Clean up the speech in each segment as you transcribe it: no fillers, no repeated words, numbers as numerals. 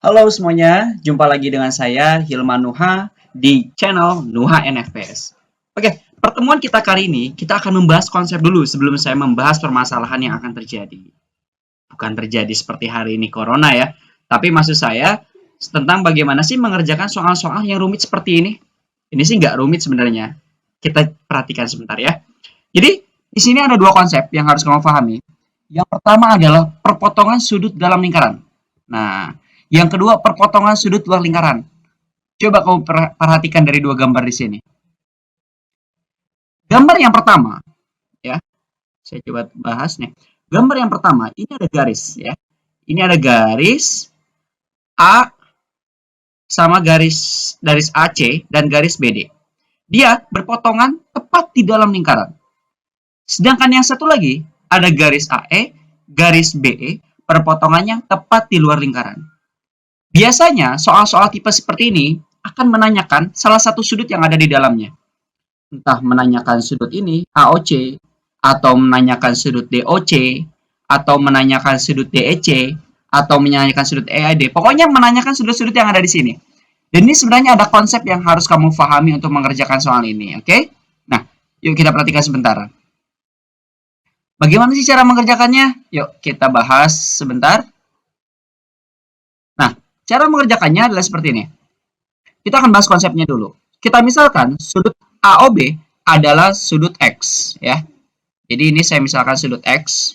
Halo semuanya, jumpa lagi dengan saya Hilman Nuha di channel Nuha NFPS. Oke, pertemuan kita kali ini kita akan membahas konsep dulu sebelum saya membahas permasalahan yang akan terjadi. Bukan terjadi seperti hari ini corona ya, tapi maksud saya tentang bagaimana sih mengerjakan soal-soal yang rumit seperti ini. Ini sih nggak rumit sebenarnya. Kita perhatikan sebentar ya. Jadi, di sini ada dua konsep yang harus kamu pahami. Yang pertama adalah perpotongan sudut dalam lingkaran. Nah, yang kedua perpotongan sudut luar lingkaran. Coba kamu perhatikan dari dua gambar di sini. Gambar yang pertama, ya, saya coba bahas nih. Gambar yang pertama, ini ada garis, ya. Ini ada garis A sama garis AC dan garis BD. Dia berpotongan tepat di dalam lingkaran. Sedangkan yang satu lagi, ada garis AE, garis BE, perpotongannya tepat di luar lingkaran. Biasanya, soal-soal tipe seperti ini akan menanyakan salah satu sudut yang ada di dalamnya. Entah menanyakan sudut ini, AOC, atau menanyakan sudut DOC, atau menanyakan sudut DEC, atau menanyakan sudut EAD. Pokoknya menanyakan sudut-sudut yang ada di sini. Dan ini sebenarnya ada konsep yang harus kamu pahami untuk mengerjakan soal ini, oke? Nah, yuk kita perhatikan sebentar. Bagaimana sih cara mengerjakannya? Yuk kita bahas sebentar. Nah, cara mengerjakannya adalah seperti ini. Kita akan bahas konsepnya dulu. Kita misalkan sudut AOB adalah sudut X, ya. Jadi ini saya misalkan sudut X.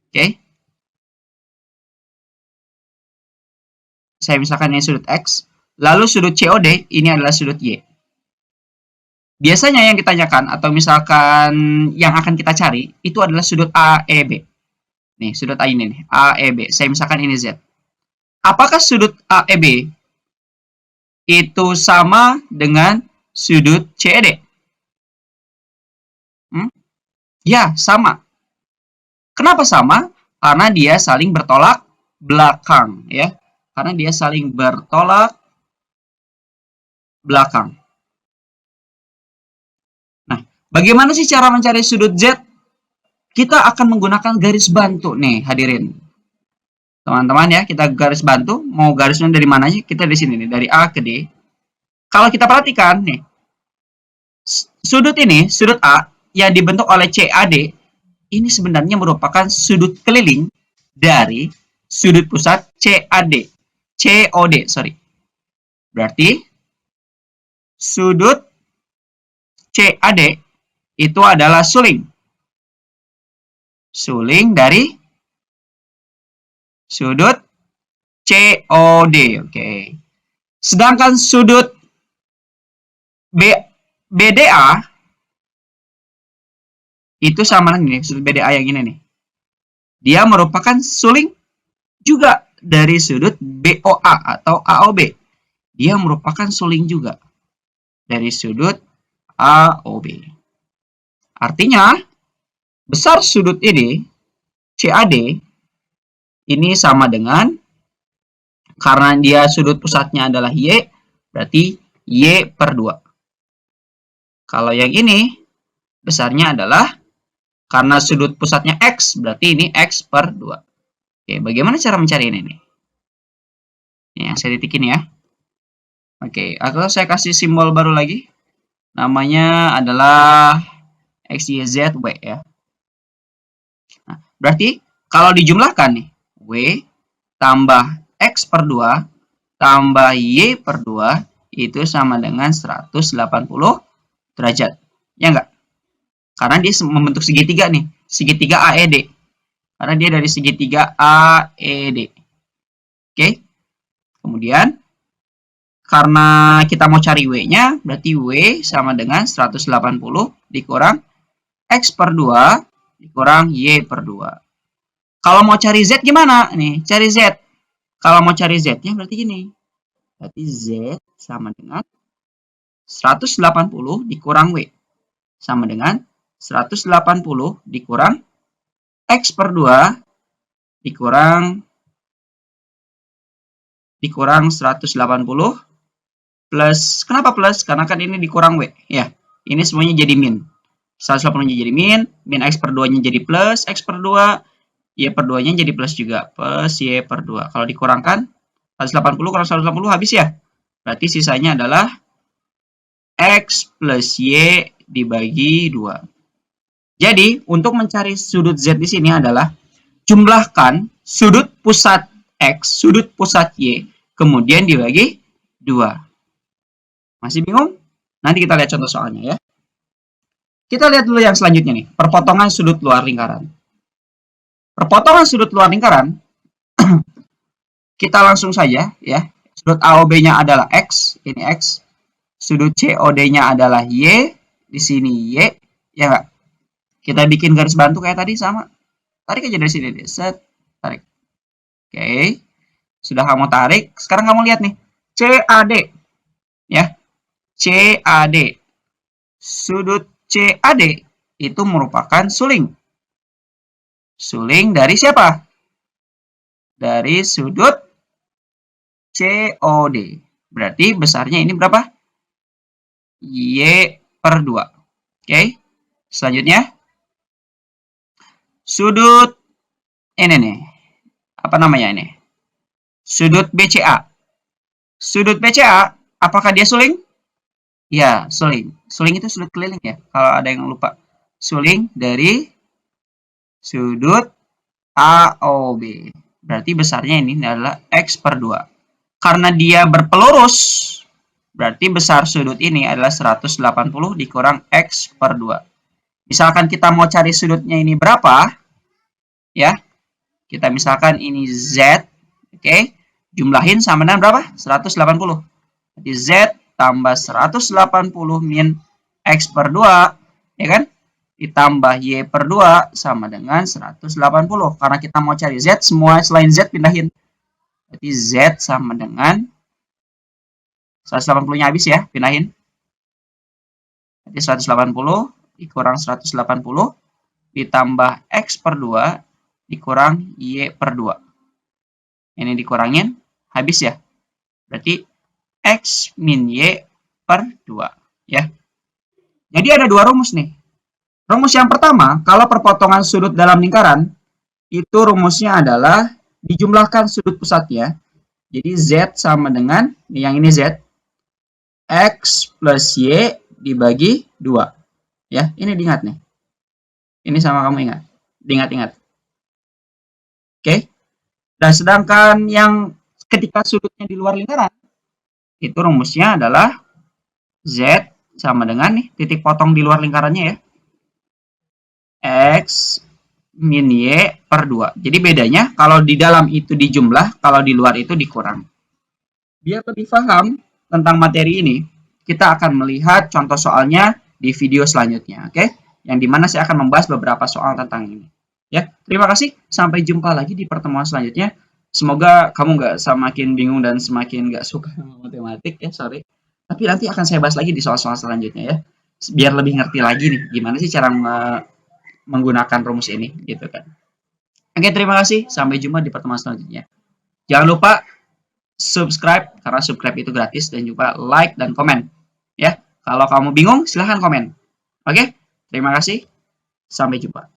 Oke. Saya misalkan ini sudut X. Lalu sudut COD ini adalah sudut Y. Biasanya yang ditanyakan atau misalkan yang akan kita cari itu adalah sudut AEB. Nih, sudut A ini nih, AEB. Saya misalkan ini Z. Apakah sudut AEB itu sama dengan sudut CED? Ya, sama. Kenapa sama? Karena dia saling bertolak belakang, ya. Karena dia saling bertolak belakang. Nah, bagaimana sih cara mencari sudut Z? Kita akan menggunakan garis bantu nih, hadirin. Teman-teman ya, kita garis bantu. Mau garisnya dari mana sih? Kita di sini nih, dari A ke D. Kalau kita perhatikan nih, sudut ini, sudut A yang dibentuk oleh CAD, ini sebenarnya merupakan sudut keliling dari sudut pusat COD, sorry. Berarti sudut CAD itu adalah suling. Suling dari sudut COD, oke. Sedangkan sudut BDA itu sama nih, sudut BDA yang ini nih. Dia merupakan suling juga dari sudut BOA atau AOB. Dia merupakan suling juga dari sudut AOB. Artinya, besar sudut ini, CAD, ini sama dengan, karena dia sudut pusatnya adalah Y, berarti Y per 2. Kalau yang ini, besarnya adalah, karena sudut pusatnya X, berarti ini X per 2. Oke, bagaimana cara mencari ini nih? Ini yang saya titikin ya. Oke, atau saya kasih simbol baru lagi. Namanya adalah X, Y, Z, W ya. Nah, berarti kalau dijumlahkan nih, W tambah X per 2 tambah Y per 2 itu sama dengan 180 derajat. Ya enggak? Karena dia membentuk segitiga nih, segitiga AED. Karena dia dari segitiga AED. Oke. Kemudian karena kita mau cari W-nya, berarti W sama dengan 180 dikurang X per 2 dikurang Y per 2. Kalau mau cari Z gimana? Nih, cari Z. Kalau mau cari Z-nya berarti gini. Berarti Z sama dengan 180 dikurang W. Sama dengan 180 dikurang X per 2 dikurang 180 plus, kenapa plus? Karena kan ini dikurang W, ya. Ini semuanya jadi min. 180 jadi min X per 2-nya jadi plus, X per 2, Y per 2-nya jadi plus juga, plus Y per 2. Kalau dikurangkan, 180 kurang 180 habis ya. Berarti sisanya adalah X plus Y dibagi 2. Jadi, untuk mencari sudut Z di sini adalah jumlahkan sudut pusat X, sudut pusat Y, kemudian dibagi 2. Masih bingung? Nanti kita lihat contoh soalnya ya. Kita lihat dulu yang selanjutnya nih, perpotongan sudut luar lingkaran. Perpotongan sudut luar lingkaran, kita langsung saja ya. Sudut AOB-nya adalah X, ini X. Sudut COD-nya adalah Y, di sini Y, ya enggak? Kita bikin garis bantu kayak tadi sama. Tarik aja dari sini deh, set, tarik. Oke. Sudah kamu tarik, sekarang kamu lihat nih. CAD. Ya. CAD. Sudut CAD itu merupakan suling. Suling dari siapa? Dari sudut COD. Berarti besarnya ini berapa? Y per 2. Oke. Selanjutnya. Sudut ini nih. Apa namanya ini? Sudut BCA. Sudut BCA, apakah dia suling? Ya, suling. Suling itu sudut keliling ya. Kalau ada yang lupa. Suling dari sudut AOB. Berarti besarnya ini adalah X per 2. Karena dia berpelurus, berarti besar sudut ini adalah 180 dikurang X per 2. Misalkan kita mau cari sudutnya ini berapa, ya. Kita misalkan ini Z, oke. Jumlahin sama dengan berapa? 180. Jadi Z tambah 180 min X per 2, ya kan? Ditambah Y per 2 sama dengan 180. Karena kita mau cari Z, semua selain Z pindahin. Berarti Z sama dengan 180-nya habis ya, pindahin. Jadi 180 dikurang 180 ditambah X per 2 dikurang Y per 2. Ini dikurangin, habis ya. Berarti X min Y per 2. Ya. Jadi ada dua rumus nih. Rumus yang pertama, kalau perpotongan sudut dalam lingkaran, itu rumusnya adalah dijumlahkan sudut pusatnya. Jadi Z sama dengan, yang ini Z, X plus Y dibagi 2. Ya, ini diingat nih. Ini sama kamu ingat. Diingat-ingat. Oke. Dan sedangkan yang ketika sudutnya di luar lingkaran, itu rumusnya adalah Z sama dengan nih, titik potong di luar lingkarannya ya. X min Y per 2. Jadi bedanya kalau di dalam itu dijumlah, kalau di luar itu dikurang. Biar lebih paham tentang materi ini, kita akan melihat contoh soalnya di video selanjutnya, oke? Yang dimana saya akan membahas beberapa soal tentang ini. Ya, terima kasih. Sampai jumpa lagi di pertemuan selanjutnya. Semoga kamu nggak semakin bingung dan semakin nggak suka matematik ya, sorry. Tapi nanti akan saya bahas lagi di soal-soal selanjutnya ya. Biar lebih ngerti lagi nih, gimana sih cara menggunakan rumus ini, gitu kan. Oke, terima kasih. Sampai jumpa di pertemuan selanjutnya. Jangan lupa subscribe, karena subscribe itu gratis, dan juga like dan komen. Ya, kalau kamu bingung, silahkan komen. Oke, terima kasih. Sampai jumpa.